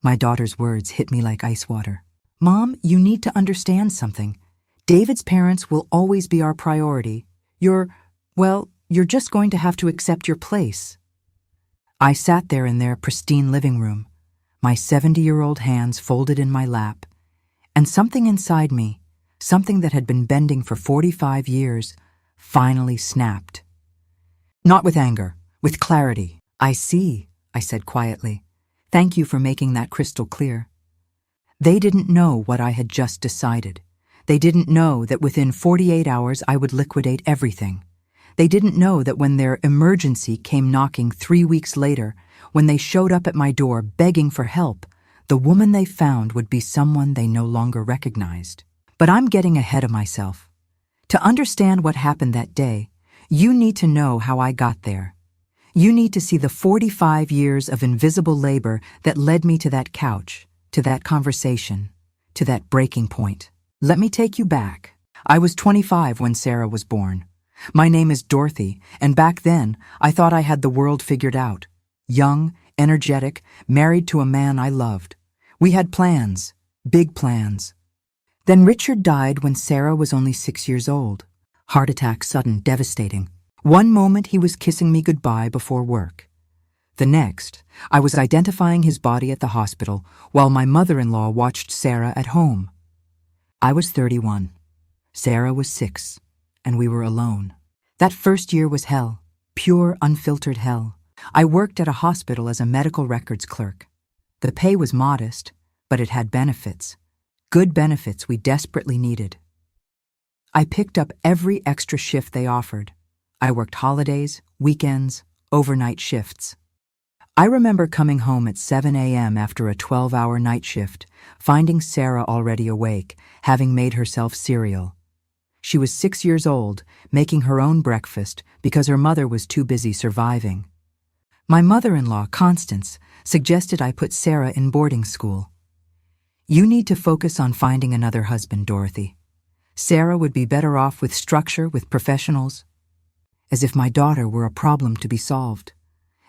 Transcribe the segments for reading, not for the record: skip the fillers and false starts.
My daughter's words hit me like ice water. Mom, you need to understand something. David's parents will always be our priority. You're just going to have to accept your place. I sat there in their pristine living room, my 70-year-old hands folded in my lap, and something inside me, something that had been bending for 45 years, finally snapped. Not with anger, with clarity. I see, I said quietly. Thank you for making that crystal clear. They didn't know what I had just decided. They didn't know that within 48 hours I would liquidate everything. They didn't know that when their emergency came knocking 3 weeks later, when they showed up at my door begging for help, the woman they found would be someone they no longer recognized. But I'm getting ahead of myself. To understand what happened that day, you need to know how I got there. You need to see the 45 years of invisible labor that led me to that couch, to that conversation, to that breaking point. Let me take you back. I was 25 when Sarah was born. My name is Dorothy, and back then, I thought I had the world figured out. Young, energetic, married to a man I loved. We had plans, big plans. Then Richard died when Sarah was only 6 years old. Heart attack, sudden, devastating. One moment he was kissing me goodbye before work. The next, I was identifying his body at the hospital while my mother-in-law watched Sarah at home. I was 31. Sarah was 6, and we were alone. That first year was hell, pure, unfiltered hell. I worked at a hospital as a medical records clerk. The pay was modest, but it had benefits. Good benefits we desperately needed. I picked up every extra shift they offered. I worked holidays, weekends, overnight shifts. I remember coming home at 7 a.m. after a 12-hour night shift, finding Sarah already awake, having made herself cereal. She was 6 years old, making her own breakfast because her mother was too busy surviving. My mother-in-law, Constance, suggested I put Sarah in boarding school. You need to focus on finding another husband, Dorothy. Sarah would be better off with structure, with professionals. As if my daughter were a problem to be solved.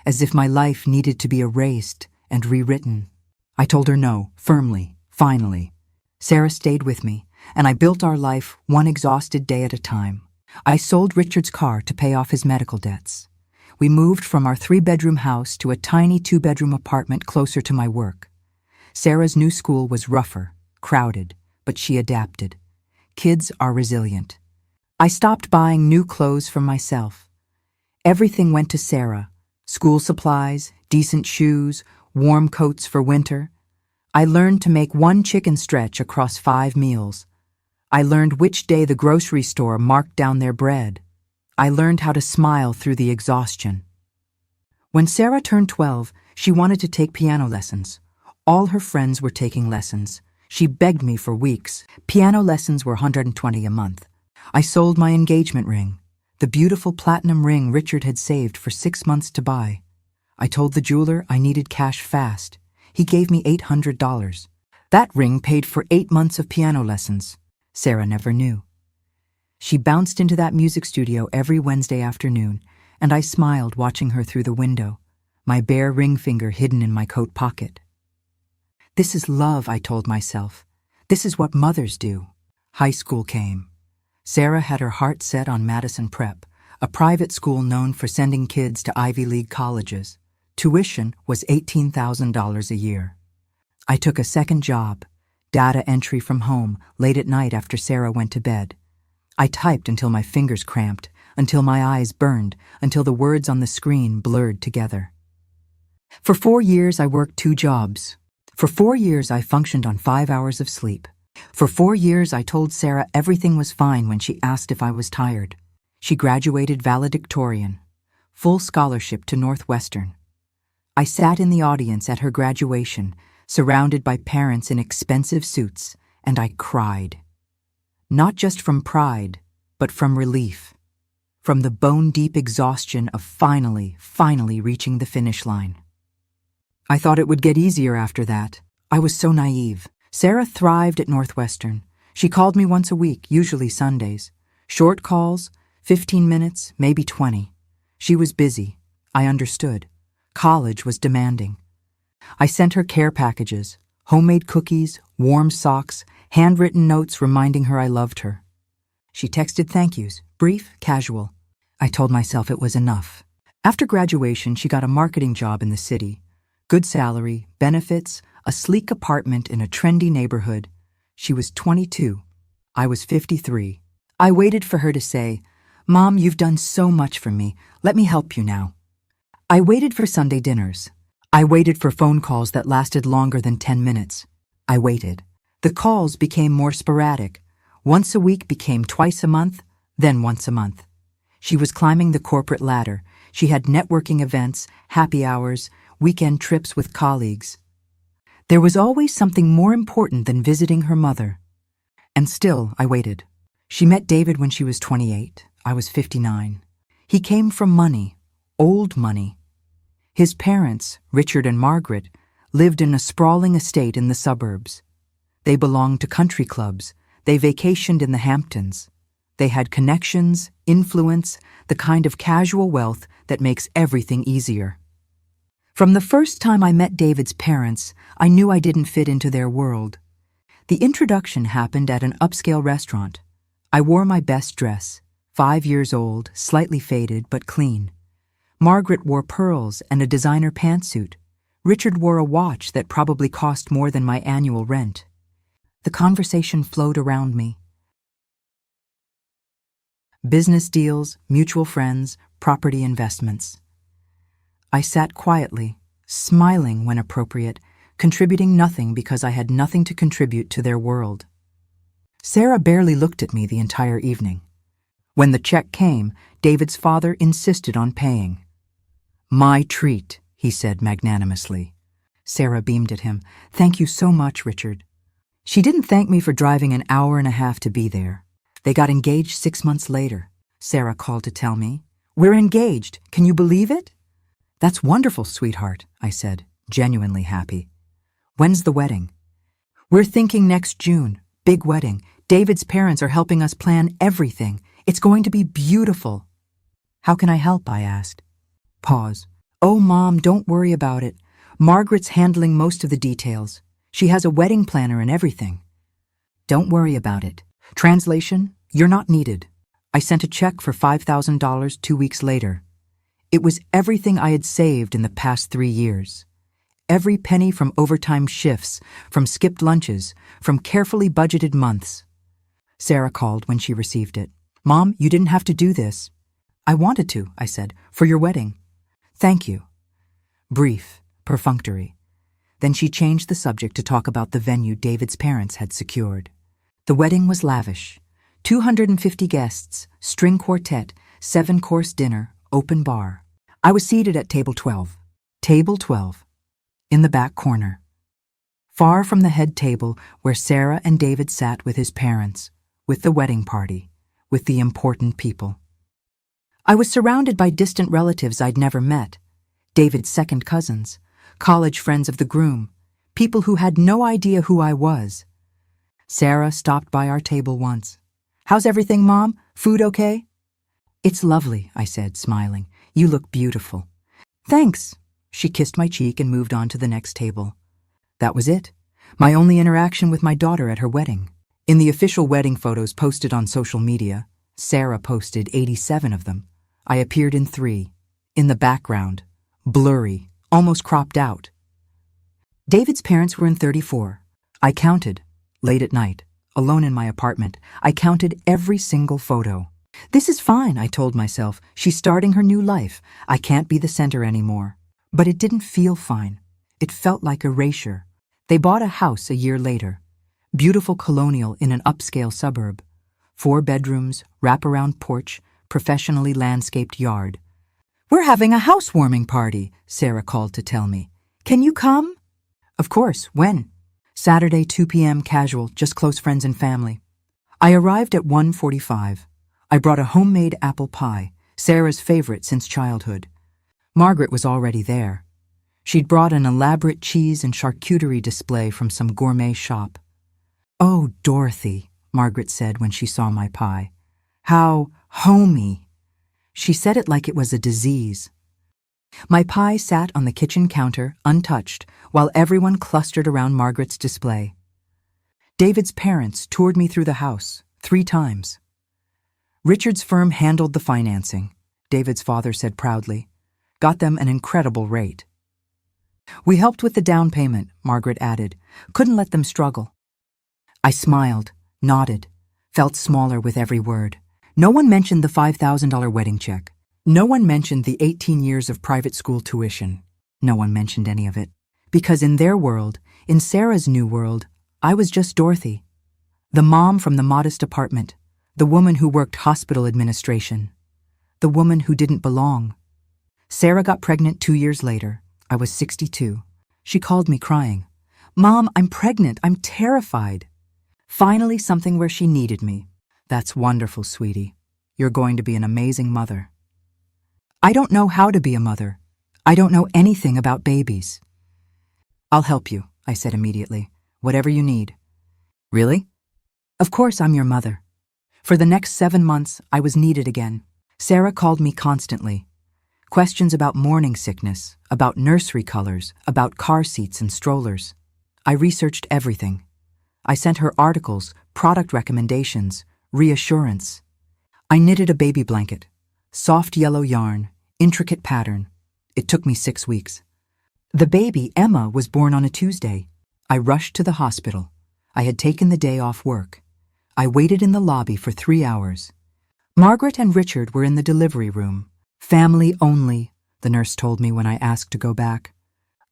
As if my life needed to be erased and rewritten. I told her no, firmly, finally. Sarah stayed with me, and I built our life one exhausted day at a time. I sold Richard's car to pay off his medical debts. We moved from our 3-bedroom house to a tiny 2-bedroom apartment closer to my work. Sarah's new school was rougher, crowded, but she adapted. Kids are resilient. I stopped buying new clothes for myself. Everything went to Sarah. School supplies, decent shoes, warm coats for winter. I learned to make one chicken stretch across 5 meals. I learned which day the grocery store marked down their bread. I learned how to smile through the exhaustion. When Sarah turned 12, she wanted to take piano lessons. All her friends were taking lessons. She begged me for weeks. Piano lessons were $120 a month. I sold my engagement ring, the beautiful platinum ring Richard had saved for 6 months to buy. I told the jeweler I needed cash fast. He gave me $800. That ring paid for 8 months of piano lessons. Sarah never knew. She bounced into that music studio every Wednesday afternoon, and I smiled watching her through the window, my bare ring finger hidden in my coat pocket. This is love, I told myself. This is what mothers do. High school came. Sarah had her heart set on Madison Prep, a private school known for sending kids to Ivy League colleges. Tuition was $18,000 a year. I took a second job, data entry from home, late at night after Sarah went to bed. I typed until my fingers cramped, until my eyes burned, until the words on the screen blurred together. For 4 years, I worked 2 jobs. For 4 years, I functioned on 5 hours of sleep. For 4 years, I told Sarah everything was fine when she asked if I was tired. She graduated valedictorian, full scholarship to Northwestern. I sat in the audience at her graduation, surrounded by parents in expensive suits, and I cried. Not just from pride, but from relief. From the bone-deep exhaustion of finally reaching the finish line. I thought it would get easier after that. I was so naive. Sarah thrived at Northwestern. She called me once a week, usually Sundays. Short calls, 15 minutes, maybe 20. She was busy. I understood. College was demanding. I sent her care packages, homemade cookies, warm socks, handwritten notes reminding her I loved her. She texted thank yous, brief, casual. I told myself it was enough. After graduation, she got a marketing job in the city. Good salary, benefits, a sleek apartment in a trendy neighborhood. She was 22. I was 53. I waited for her to say, "Mom, you've done so much for me. Let me help you now." I waited for Sunday dinners. I waited for phone calls that lasted longer than 10 minutes. I waited. The calls became more sporadic. Once a week became twice a month, then once a month. She was climbing the corporate ladder. She had networking events, happy hours, weekend trips with colleagues. There was always something more important than visiting her mother. And still, I waited. She met David when she was 28. I was 59. He came from money, old money. His parents, Richard and Margaret, lived in a sprawling estate in the suburbs. They belonged to country clubs. They vacationed in the Hamptons. They had connections, influence, the kind of casual wealth that makes everything easier. From the first time I met David's parents, I knew I didn't fit into their world. The introduction happened at an upscale restaurant. I wore my best dress, 5 years old, slightly faded but clean. Margaret wore pearls and a designer pantsuit. Richard wore a watch that probably cost more than my annual rent. The conversation flowed around me. Business deals, mutual friends, property investments. I sat quietly, smiling when appropriate, contributing nothing because I had nothing to contribute to their world. Sarah barely looked at me the entire evening. When the check came, David's father insisted on paying. "My treat," he said magnanimously. Sarah beamed at him. "Thank you so much, Richard." She didn't thank me for driving an hour and a half to be there. They got engaged 6 months later. Sarah called to tell me, "We're engaged. Can you believe it?" "That's wonderful, sweetheart," I said, genuinely happy. "When's the wedding?" "We're thinking next June. Big wedding. David's parents are helping us plan everything. It's going to be beautiful." "How can I help?" I asked. Pause. "Oh, Mom, don't worry about it. Margaret's handling most of the details. She has a wedding planner and everything." "Don't worry about it. Translation, you're not needed." I sent a check for $5,000 2 weeks later. It was everything I had saved in the past 3 years. Every penny from overtime shifts, from skipped lunches, from carefully budgeted months. Sarah called when she received it. "Mom, you didn't have to do this." "I wanted to," I said, "for your wedding." "Thank you." Brief, perfunctory. Then she changed the subject to talk about the venue David's parents had secured. The wedding was lavish. 250 guests, string quartet, 7-course dinner, open bar. I was seated at table 12. Table 12. In the back corner. Far from the head table where Sarah and David sat with his parents, with the wedding party, with the important people. I was surrounded by distant relatives I'd never met. David's second cousins, college friends of the groom, people who had no idea who I was. Sarah stopped by our table once. "How's everything, Mom? Food okay?" "It's lovely," I said, smiling. "You look beautiful." "Thanks." She kissed my cheek and moved on to the next table. That was it. My only interaction with my daughter at her wedding. In the official wedding photos posted on social media, Sarah posted 87 of them. I appeared in 3. In the background, blurry, almost cropped out. David's parents were in 34. I counted, late at night, alone in my apartment. I counted every single photo. This is fine, I told myself. She's starting her new life. I can't be the center anymore. But it didn't feel fine. It felt like erasure. They bought a house a year later. Beautiful colonial in an upscale suburb. 4 bedrooms, wraparound porch, professionally landscaped yard. "We're having a housewarming party," Sarah called to tell me. "Can you come?" "Of course. When?" "Saturday, 2 p.m. casual, just close friends and family." I arrived at 1:45. I brought a homemade apple pie, Sarah's favorite since childhood. Margaret was already there. She'd brought an elaborate cheese and charcuterie display from some gourmet shop. "Oh, Dorothy," Margaret said when she saw my pie. "How homey." She said it like it was a disease. My pie sat on the kitchen counter, untouched, while everyone clustered around Margaret's display. David's parents toured me through the house 3 times. Richard's firm handled the financing, David's father said proudly. Got them an incredible rate. We helped with the down payment, Margaret added. Couldn't let them struggle. I smiled, nodded, felt smaller with every word. No one mentioned the $5,000 wedding check. No one mentioned the 18 years of private school tuition. No one mentioned any of it. Because in their world, in Sarah's new world, I was just Dorothy. The mom from the modest apartment. The woman who worked hospital administration. The woman who didn't belong. Sarah got pregnant 2 years later. I was 62. She called me crying. Mom, I'm pregnant. I'm terrified. Finally, something where she needed me. That's wonderful, sweetie. You're going to be an amazing mother. I don't know how to be a mother. I don't know anything about babies. I'll help you, I said immediately. Whatever you need. Really? Of course I'm your mother. For the next 7 months, I was needed again. Sarah called me constantly. Questions about morning sickness, about nursery colors, about car seats and strollers. I researched everything. I sent her articles, product recommendations, reassurance. I knitted a baby blanket. Soft yellow yarn, intricate pattern. It took me 6 weeks. The baby, Emma, was born on a Tuesday. I rushed to the hospital. I had taken the day off work. I waited in the lobby for 3 hours. Margaret and Richard were in the delivery room. Family only, the nurse told me when I asked to go back.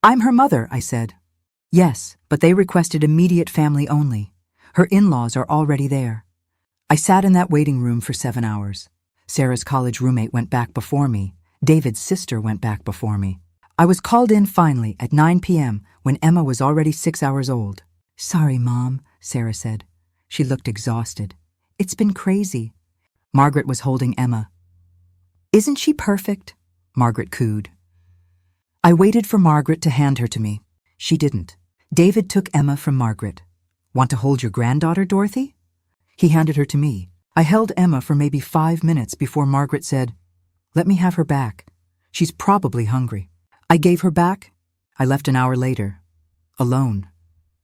I'm her mother, I said. Yes, but they requested immediate family only. Her in-laws are already there. I sat in that waiting room for 7 hours. Sarah's college roommate went back before me. David's sister went back before me. I was called in finally at 9 p.m. when Emma was already 6 hours old. Sorry, Mom, Sarah said. She looked exhausted. It's been crazy. Margaret was holding Emma. Isn't she perfect? Margaret cooed. I waited for Margaret to hand her to me. She didn't. David took Emma from Margaret. Want to hold your granddaughter, Dorothy? He handed her to me. I held Emma for maybe 5 minutes before Margaret said, Let me have her back. She's probably hungry. I gave her back. I left an hour later, alone,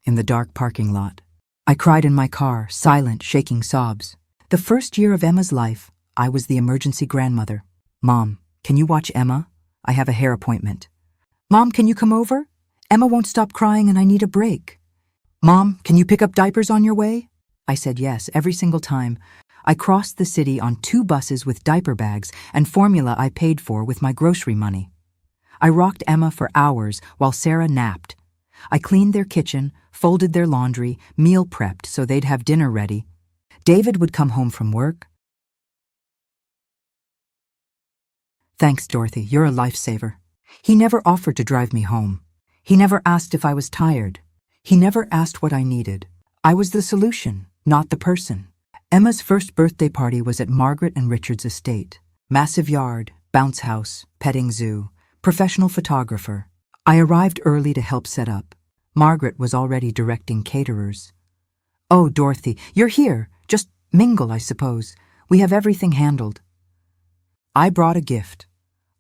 in the dark parking lot. I cried in my car, silent, shaking sobs. The first year of Emma's life, I was the emergency grandmother. Mom, can you watch Emma? I have a hair appointment. Mom, can you come over? Emma won't stop crying and I need a break. Mom, can you pick up diapers on your way? I said yes every single time. I crossed the city on 2 buses with diaper bags and formula I paid for with my grocery money. I rocked Emma for hours while Sarah napped. I cleaned their kitchen, folded their laundry, meal prepped so they'd have dinner ready. David would come home from work. Thanks, Dorothy, you're a lifesaver. He never offered to drive me home. He never asked if I was tired. He never asked what I needed. I was the solution, not the person. Emma's first birthday party was at Margaret and Richard's estate. Massive yard, bounce house, petting zoo, professional photographer. I arrived early to help set up. Margaret was already directing caterers. Oh, Dorothy, you're here. Just mingle, I suppose. We have everything handled. I brought a gift.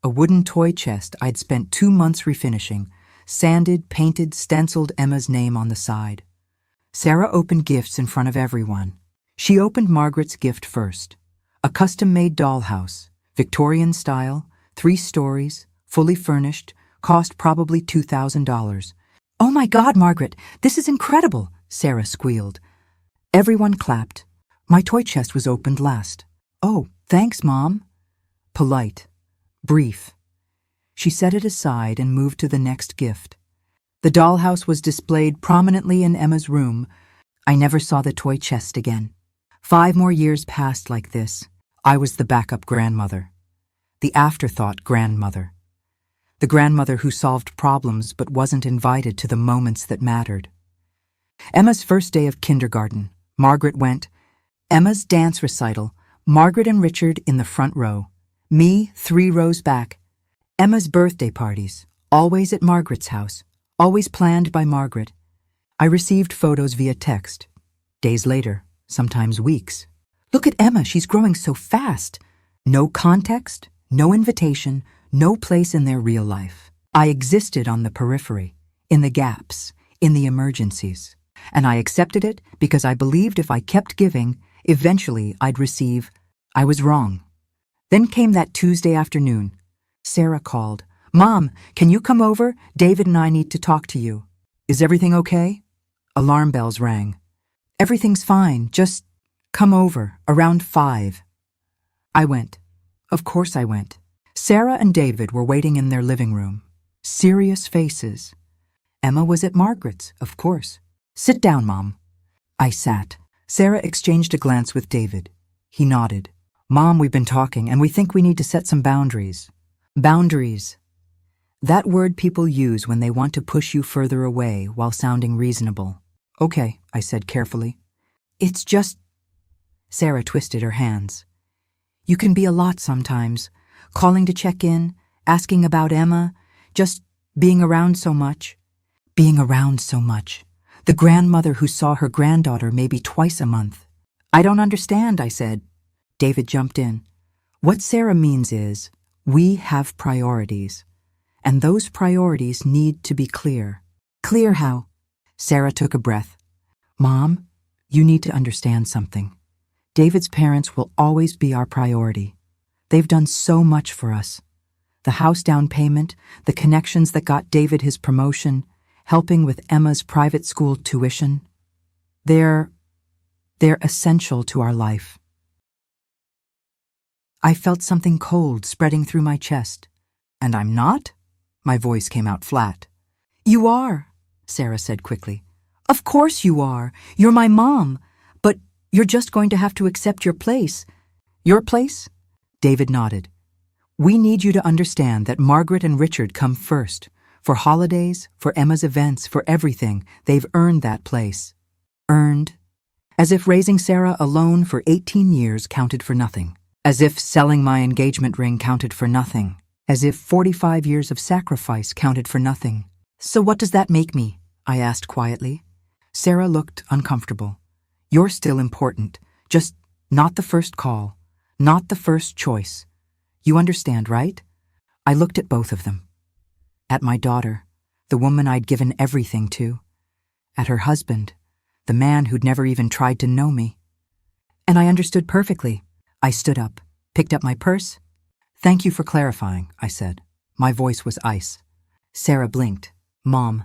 A wooden toy chest I'd spent 2 months refinishing, sanded, painted, stenciled Emma's name on the side. Sarah opened gifts in front of everyone. She opened Margaret's gift first. A custom-made dollhouse, Victorian style, 3 stories, fully furnished, cost probably $2,000. Oh my God, Margaret, this is incredible, Sarah squealed. Everyone clapped. My toy chest was opened last. Oh, thanks, Mom. Polite. Brief. She set it aside and moved to the next gift. The dollhouse was displayed prominently in Emma's room. I never saw the toy chest again. 5 more years passed like this. I was the backup grandmother. The afterthought grandmother. The grandmother who solved problems but wasn't invited to the moments that mattered. Emma's first day of kindergarten. Margaret went. Emma's dance recital. Margaret and Richard in the front row. Me 3 rows back. Emma's birthday parties. Always at Margaret's house. Always planned by Margaret. I received photos via text. Days later, sometimes weeks. Look at Emma, she's growing so fast. No context, no invitation, no place in their real life. I existed on the periphery, in the gaps, in the emergencies. And I accepted it because I believed if I kept giving, eventually I'd receive. I was wrong. Then came that Tuesday afternoon. Sarah called. "Mom, can you come over? David and I need to talk to you." "Is everything okay?" Alarm bells rang. "Everything's fine, just come over, around 5. I went. Of course I went. Sarah and David were waiting in their living room. Serious faces. Emma was at Margaret's, of course. "Sit down, Mom." I sat. Sarah exchanged a glance with David. He nodded. "Mom, we've been talking, and we think we need to set some boundaries." Boundaries. That word people use when they want to push you further away while sounding reasonable. "Okay," I said carefully. "It's just—" Sarah twisted her hands. "You can be a lot sometimes. Calling to check in, asking about Emma, just being around so much." Being around so much. The grandmother who saw her granddaughter maybe twice a month. "I don't understand," I said. David jumped in. "What Sarah means is, we have priorities. And those priorities need to be clear." "Clear how?" Sarah took a breath. "Mom, you need to understand something. David's parents will always be our priority. They've done so much for us. The house down payment, the connections that got David his promotion, helping with Emma's private school tuition. They're essential to our life." I felt something cold spreading through my chest. "And I'm not?" My voice came out flat. "You are," Sarah said quickly. "Of course you are. You're my mom. But you're just going to have to accept your place." "Your place?" David nodded. "We need you to understand that Margaret and Richard come first. For holidays, for Emma's events, for everything, they've earned that place." Earned? As if raising Sarah alone for 18 years counted for nothing. As if selling my engagement ring counted for nothing. As if 45 years of sacrifice counted for nothing. "So what does that make me?" I asked quietly. Sarah looked uncomfortable. "You're still important, just not the first call, not the first choice. You understand, right?" I looked at both of them. At my daughter, the woman I'd given everything to. At her husband, the man who'd never even tried to know me. And I understood perfectly. I stood up, picked up my purse. "Thank you for clarifying," I said. My voice was ice. Sarah blinked. "Mom."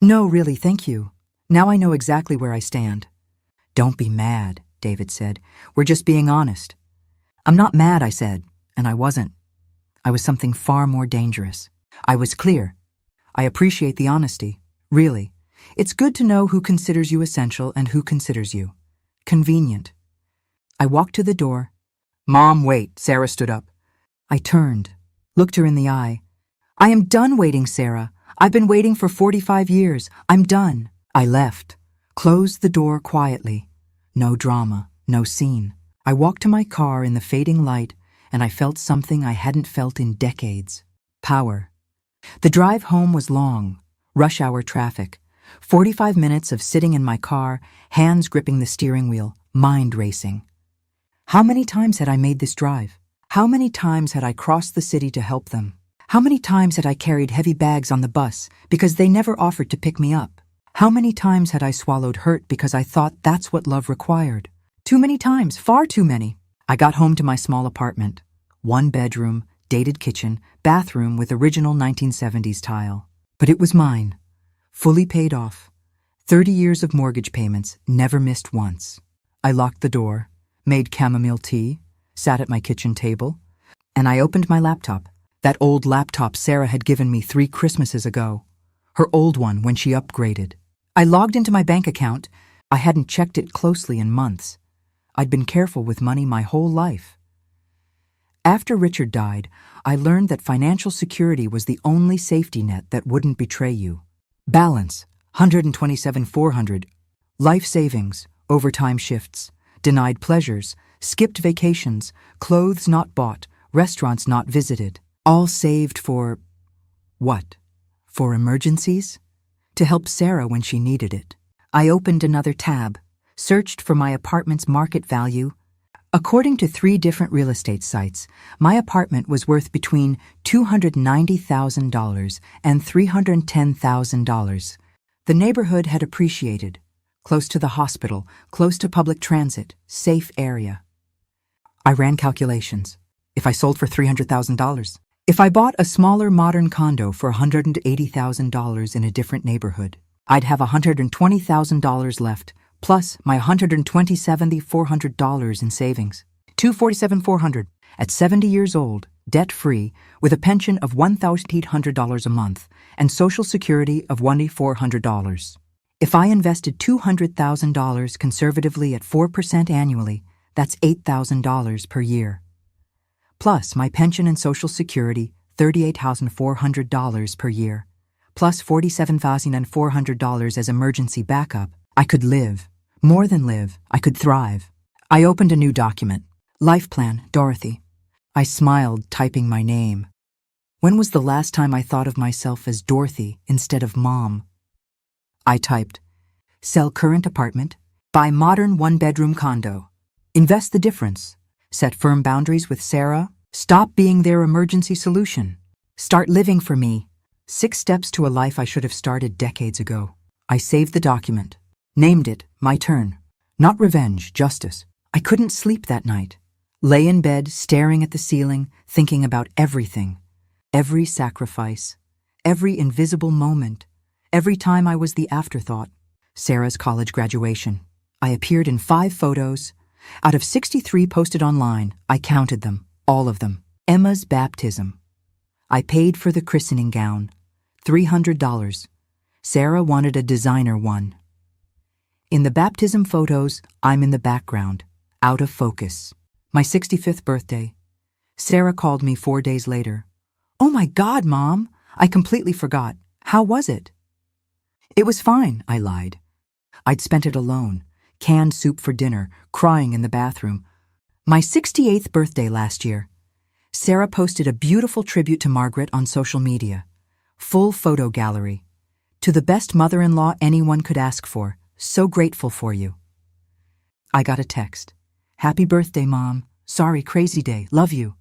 "No, really, thank you. Now I know exactly where I stand." "Don't be mad," David said. "We're just being honest." "I'm not mad," I said, and I wasn't. I was something far more dangerous. I was clear. I appreciate the honesty, really. It's good to know who considers you essential and who considers you convenient. I walked to the door. "Mom, wait." Sarah stood up. I turned, looked her in the eye. "I am done waiting, Sarah. I've been waiting for 45 years. I'm done." I left, closed the door quietly. No drama, no scene. I walked to my car in the fading light, and I felt something I hadn't felt in decades. Power. The drive home was long, rush hour traffic. 45 minutes of sitting in my car, hands gripping the steering wheel, mind racing. How many times had I made this drive? How many times had I crossed the city to help them? How many times had I carried heavy bags on the bus because they never offered to pick me up? How many times had I swallowed hurt because I thought that's what love required? Too many times, far too many. I got home to my small apartment. 1 bedroom, dated kitchen, bathroom with original 1970s tile. But it was mine. Fully paid off. 30 years of mortgage payments, never missed once. I locked the door, made chamomile tea, sat at my kitchen table, and I opened my laptop. That old laptop Sarah had given me 3 Christmases ago. Her old one when she upgraded. I logged into my bank account. I hadn't checked it closely in months. I'd been careful with money my whole life. After Richard died, I learned that financial security was the only safety net that wouldn't betray you. Balance, 127,400. Life savings, overtime shifts, denied pleasures, skipped vacations, clothes not bought, restaurants not visited. All saved for what? For emergencies? To help Sarah when she needed it. I opened another tab, searched for my apartment's market value. According to 3 different real estate sites, my apartment was worth between $290,000 and $310,000. The neighborhood had appreciated. Close to the hospital, close to public transit, safe area. I ran calculations. If I sold for $300,000, if I bought a smaller modern condo for $180,000 in a different neighborhood, I'd have $120,000 left, plus my $127,400 in savings. $247,400 at 70 years old, debt-free, with a pension of $1,800 a month and Social Security of $1,400. If I invested $200,000 conservatively at 4% annually, that's $8,000 per year. Plus my pension and Social Security, $38,400 per year, plus $47,400 as emergency backup, I could live. More than live, I could thrive. I opened a new document. Life Plan, Dorothy. I smiled, typing my name. When was the last time I thought of myself as Dorothy instead of Mom? I typed, sell current apartment, buy modern 1-bedroom condo, invest the difference, set firm boundaries with Sarah, stop being their emergency solution, start living for me. 6 steps to a life I should have started decades ago. I saved the document, named it My Turn. Not revenge, justice. I couldn't sleep that night. Lay in bed, staring at the ceiling, thinking about everything. Every sacrifice, every invisible moment, every time I was the afterthought. Sarah's college graduation. I appeared in 5 photos. Out of 63 posted online, I counted them, all of them. Emma's baptism. I paid for the christening gown, $300. Sarah wanted a designer one. In the baptism photos, I'm in the background, out of focus. My 65th birthday. Sarah called me 4 days later. Oh my God, Mom! I completely forgot. How was it? It was fine, I lied. I'd spent it alone, canned soup for dinner, crying in the bathroom. My 68th birthday last year. Sarah posted a beautiful tribute to Margaret on social media. Full photo gallery. To the best mother-in-law anyone could ask for. So grateful for you. I got a text. Happy birthday, Mom. Sorry, crazy day. Love you.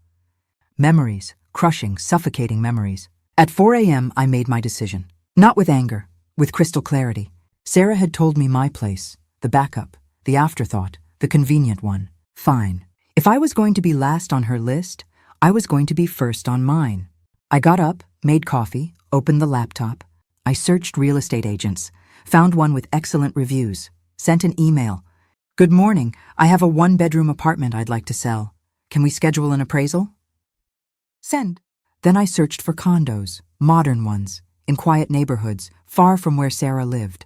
Memories, crushing, suffocating memories. At 4 a.m., I made my decision. Not with anger, with crystal clarity. Sarah had told me my place, the backup, the afterthought, the convenient one. Fine. If I was going to be last on her list, I was going to be first on mine. I got up, made coffee, opened the laptop. I searched real estate agents, found one with excellent reviews, sent an email. Good morning, I have a 1-bedroom apartment I'd like to sell. Can we schedule an appraisal? Send. Then I searched for condos, modern ones, in quiet neighborhoods, far from where Sarah lived.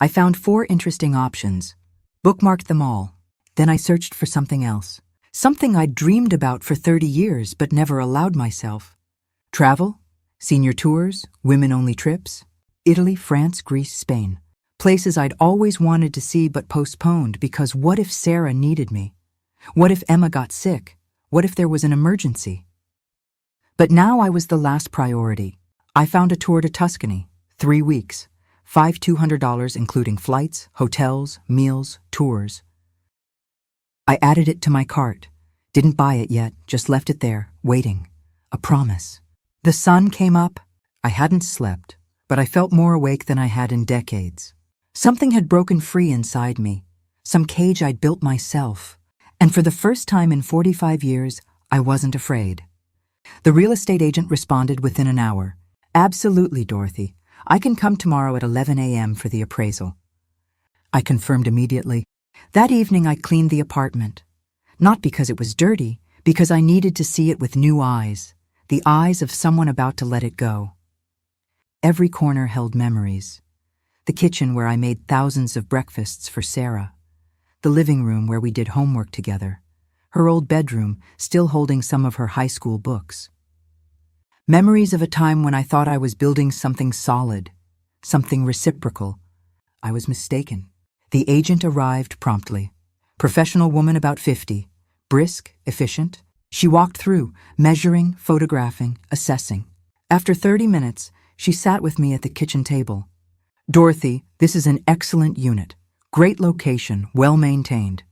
I found 4 interesting options, bookmarked them all. Then I searched for something else, something I'd dreamed about for 30 years but never allowed myself. Travel, senior tours, women-only trips, Italy, France, Greece, Spain. Places I'd always wanted to see but postponed because what if Sarah needed me? What if Emma got sick? What if there was an emergency? But now I was the last priority. I found a tour to Tuscany, 3 weeks, $200 including flights, hotels, meals, tours. I added it to my cart. Didn't buy it yet, just left it there, waiting. A promise. The sun came up. I hadn't slept, but I felt more awake than I had in decades. Something had broken free inside me, some cage I'd built myself, and for the first time in 45 years, I wasn't afraid. The real estate agent responded within an hour. Absolutely, Dorothy. I can come tomorrow at 11 a.m. for the appraisal. I confirmed immediately. That evening I cleaned the apartment. Not because it was dirty, because I needed to see it with new eyes, the eyes of someone about to let it go. Every corner held memories. The kitchen where I made thousands of breakfasts for Sarah. The living room where we did homework together. Her old bedroom still holding some of her high school books. Memories of a time when I thought I was building something solid, something reciprocal. I was mistaken. The agent arrived promptly. Professional woman about 50, brisk, efficient. She walked through, measuring, photographing, assessing. After 30 minutes, she sat with me at the kitchen table. Dorothy, this is an excellent unit. Great location, well maintained.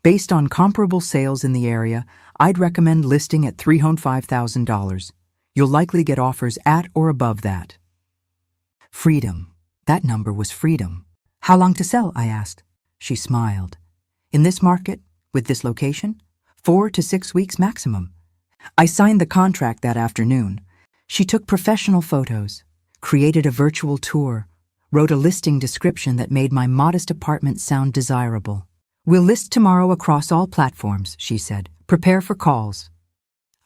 Based on comparable sales in the area, I'd recommend listing at $305,000. You'll likely get offers at or above that. Freedom. That number was freedom. How long to sell? I asked. She smiled. In this market, with this location, 4 to 6 weeks maximum. I signed the contract that afternoon. She took professional photos, created a virtual tour, wrote a listing description that made my modest apartment sound desirable. We'll list tomorrow across all platforms, she said. Prepare for calls.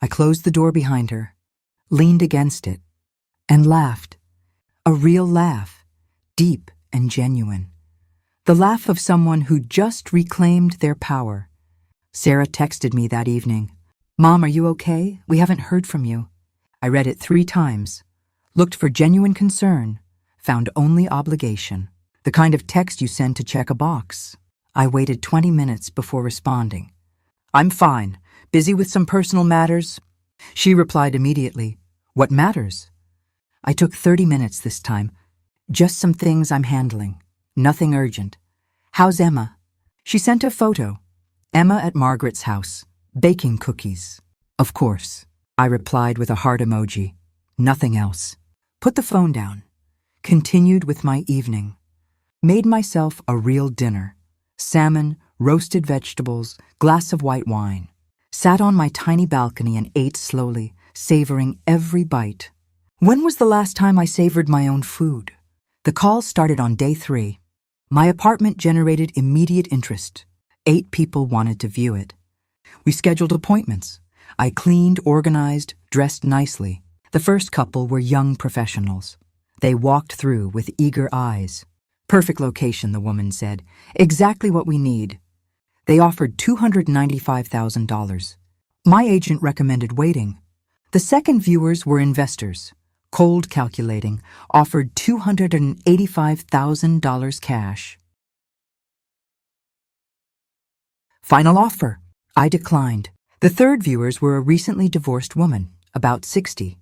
I closed the door behind her, leaned against it, and laughed. A real laugh, deep and genuine. The laugh of someone who just reclaimed their power. Sarah texted me that evening. Mom, are you okay? We haven't heard from you. I read it 3 times, looked for genuine concern, found only obligation. The kind of text you send to check a box. I waited 20 minutes before responding. I'm fine, busy with some personal matters. She replied immediately, What matters? I took 30 minutes this time. Just some things I'm handling. Nothing urgent. How's Emma? She sent a photo. Emma at Margaret's house, baking cookies. Of course, I replied with a heart emoji. Nothing else. Put the phone down. Continued with my evening. Made myself a real dinner. Salmon, roasted vegetables, glass of white wine. Sat on my tiny balcony and ate slowly, savoring every bite. When was the last time I savored my own food? The calls started on day 3. My apartment generated immediate interest. 8 people wanted to view it. We scheduled appointments. I cleaned, organized, dressed nicely. The first couple were young professionals. They walked through with eager eyes. Perfect location, the woman said. Exactly what we need. They offered $295,000. My agent recommended waiting. The second viewers were investors. Cold calculating, offered $285,000 cash. Final offer. I declined. The third viewers were a recently divorced woman, about 60,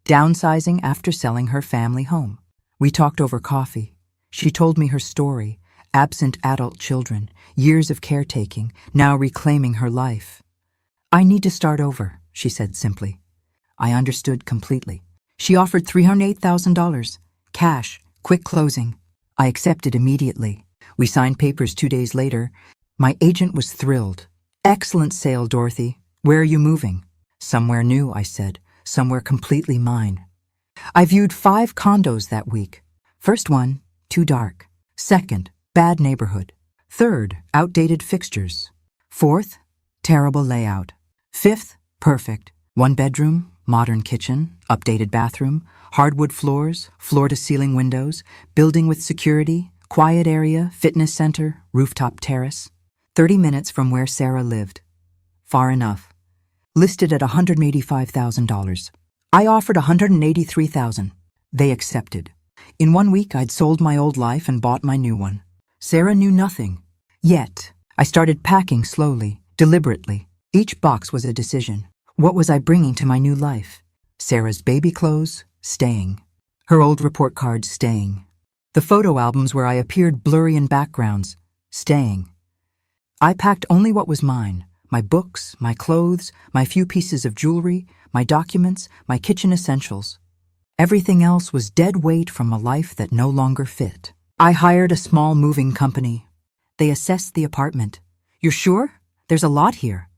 downsizing after selling her family home. We talked over coffee. She told me her story, absent adult children, years of caretaking, now reclaiming her life. I need to start over, she said simply. I understood completely. She offered $308,000, cash, quick closing. I accepted immediately. We signed papers 2 days later. My agent was thrilled. Excellent sale, Dorothy. Where are you moving? Somewhere new, I said. Somewhere completely mine. I viewed 5 condos that week. First one, too dark. Second, bad neighborhood. Third, outdated fixtures. Fourth, terrible layout. Fifth, perfect. 1 bedroom, modern kitchen, updated bathroom, hardwood floors, floor-to-ceiling windows, building with security, quiet area, fitness center, rooftop terrace. 30 minutes from where Sarah lived. Far enough. Listed at $185,000. I offered $183,000. They accepted. In 1 week, I'd sold my old life and bought my new one. Sarah knew nothing. Yet, I started packing slowly, deliberately. Each box was a decision. What was I bringing to my new life? Sarah's baby clothes, staying. Her old report cards, staying. The photo albums where I appeared blurry in backgrounds, staying. I packed only what was mine. My books, my clothes, my few pieces of jewelry, my documents, my kitchen essentials. Everything else was dead weight from a life that no longer fit. I hired a small moving company. They assessed the apartment. You're sure? There's a lot here.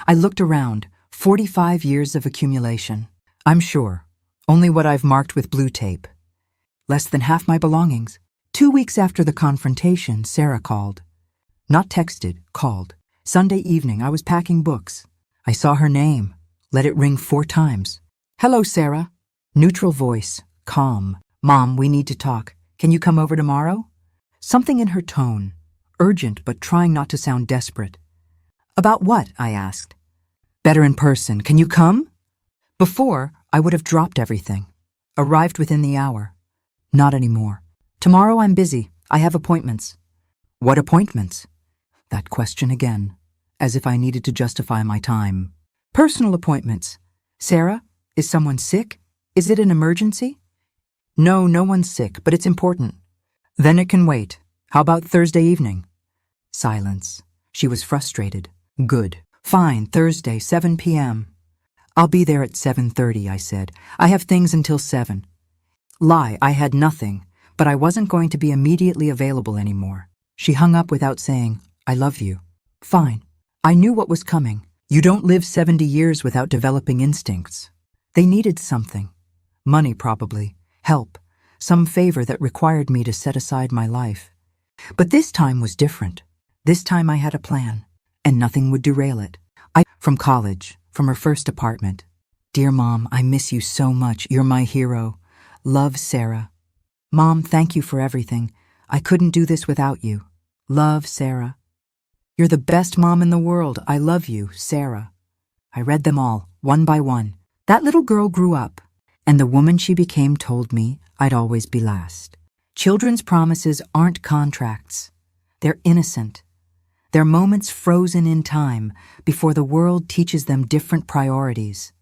I looked around. 45 years of accumulation. I'm sure. Only what I've marked with blue tape. Less than half my belongings. 2 weeks after the confrontation, Sarah called. Not texted, called. Sunday evening, I was packing books. I saw her name. Let it ring 4 times. Hello, Sarah. Neutral voice, calm. Mom, we need to talk. Can you come over tomorrow? Something in her tone. Urgent, but trying not to sound desperate. About what? I asked. Better in person. Can you come? Before, I would have dropped everything. Arrived within the hour. Not anymore. Tomorrow I'm busy. I have appointments. What appointments? That question again, as if I needed to justify my time. Personal appointments. Sarah, is someone sick? Is it an emergency? No, no one's sick, but it's important. Then it can wait. How about Thursday evening? Silence. She was frustrated. Good. Fine, Thursday, 7 p.m. I'll be there at 7:30, I said. I have things until 7. Lie, I had nothing, but I wasn't going to be immediately available anymore. She hung up without saying, I love you. Fine. I knew what was coming. You don't live 70 years without developing instincts. They needed something. Money, probably. Help. Some favor that required me to set aside my life. But this time was different. This time I had a plan, and nothing would derail it. From college, from her first apartment. Dear Mom, I miss you so much. You're my hero. Love, Sarah. Mom, thank you for everything. I couldn't do this without you. Love, Sarah. You're the best mom in the world. I love you, Sarah. I read them all, one by one. That little girl grew up, and the woman she became told me I'd always be last. Children's promises aren't contracts. They're innocent. They're moments frozen in time before the world teaches them different priorities.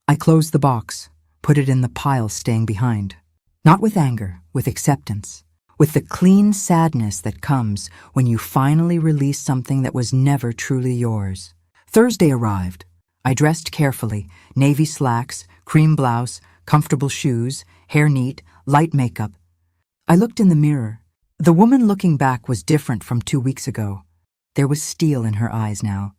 I closed the box, put it in the pile staying behind. Not with anger, with acceptance. With the clean sadness that comes when you finally release something that was never truly yours. Thursday arrived. I dressed carefully, navy slacks, cream blouse, comfortable shoes, hair neat, light makeup. I looked in the mirror. The woman looking back was different from 2 weeks ago. There was steel in her eyes now.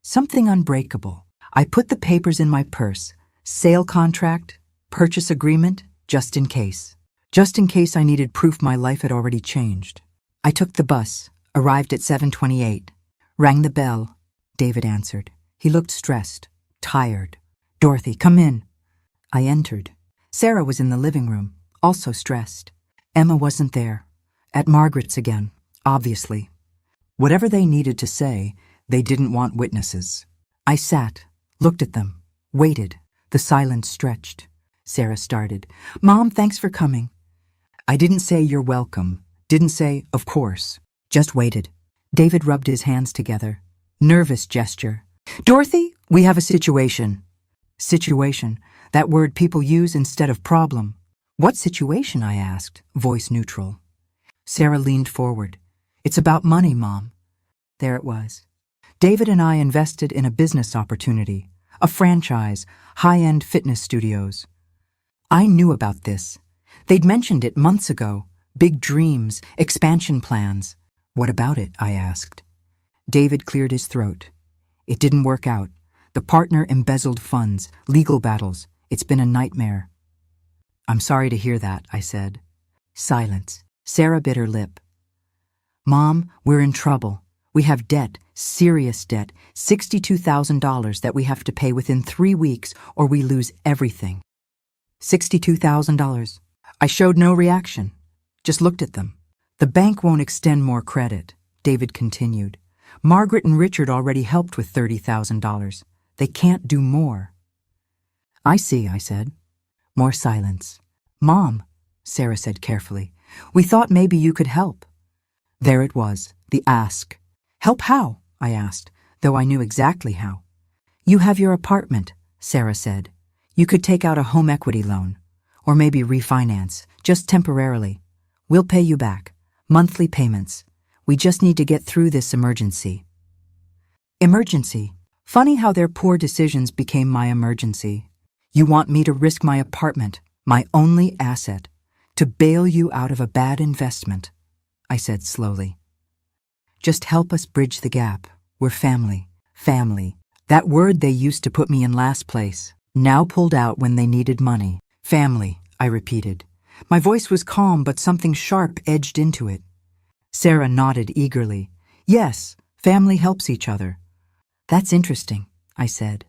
Something unbreakable. I put the papers in my purse. Sale contract, purchase agreement, just in case. Just in case I needed proof my life had already changed. I took the bus, arrived at 7:28. Rang the bell. David answered. He looked stressed, tired. Dorothy, come in. I entered. Sarah was in the living room, also stressed. Emma wasn't there. At Margaret's again, obviously. Whatever they needed to say, they didn't want witnesses. I sat, looked at them, waited. The silence stretched. Sarah started. Mom, thanks for coming. I didn't say you're welcome. Didn't say, of course. Just waited. David rubbed his hands together. Nervous gesture. Dorothy, we have a situation. Situation. That word people use instead of problem. What situation? I asked, voice neutral. Sarah leaned forward. It's about money, Mom. There it was. David and I invested in a business opportunity, a franchise, high-end fitness studios. I knew about this. They'd mentioned it months ago. Big dreams, expansion plans. What about it? I asked. David cleared his throat. It didn't work out. The partner embezzled funds, legal battles. It's been a nightmare. I'm sorry to hear that, I said. Silence. Sarah bit her lip. Mom, we're in trouble. We have debt, serious debt, $62,000 that we have to pay within 3 weeks or we lose everything. $62,000. I showed no reaction, just looked at them. The bank won't extend more credit, David continued. Margaret and Richard already helped with $30,000. They can't do more. I see, I said. More silence. Mom, Sarah said carefully, we thought maybe you could help. There it was, the ask. Help how? I asked, though I knew exactly how. You have your apartment, Sarah said. You could take out a home equity loan, or maybe refinance, just temporarily. We'll pay you back. Monthly payments. We just need to get through this emergency. Emergency. Funny how their poor decisions became my emergency. You want me to risk my apartment, my only asset, to bail you out of a bad investment, I said slowly. Just help us bridge the gap. We're family. Family. That word they used to put me in last place, now pulled out when they needed money. Family, I repeated. My voice was calm, but something sharp edged into it. Sarah nodded eagerly. Yes, family helps each other. That's interesting, I said,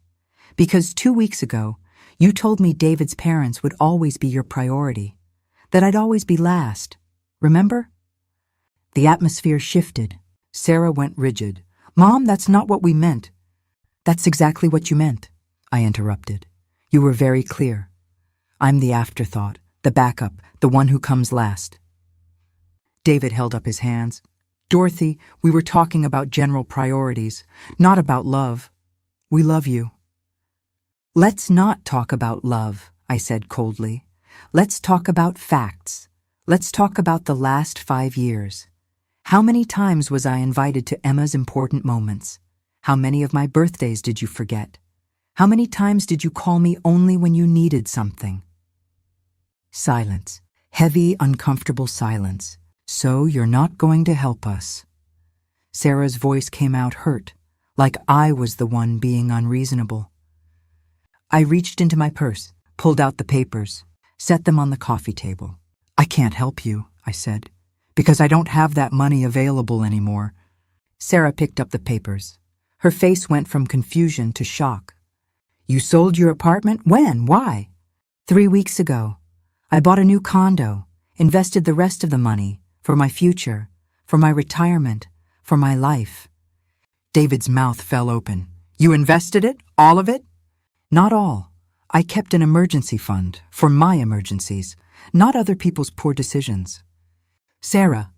because 2 weeks ago, you told me David's parents would always be your priority, that I'd always be last. Remember? The atmosphere shifted. Sarah went rigid. Mom, that's not what we meant. That's exactly what you meant, I interrupted. You were very clear. I'm the afterthought, the backup, the one who comes last. David held up his hands. Dorothy, we were talking about general priorities, not about love. We love you. Let's not talk about love, I said coldly. Let's talk about facts. Let's talk about the last 5 years. How many times was I invited to Emma's important moments? How many of my birthdays did you forget? How many times did you call me only when you needed something? Silence. Heavy, uncomfortable silence. So you're not going to help us. Sarah's voice came out hurt, like I was the one being unreasonable. I reached into my purse, pulled out the papers, set them on the coffee table. I can't help you, I said, because I don't have that money available anymore. Sarah picked up the papers. Her face went from confusion to shock. You sold your apartment? When? Why? 3 weeks ago. I bought a new condo, invested the rest of the money, for my future, for my retirement, for my life. David's mouth fell open. You invested it? All of it? Not all. I kept an emergency fund, for my emergencies, not other people's poor decisions. Sarah,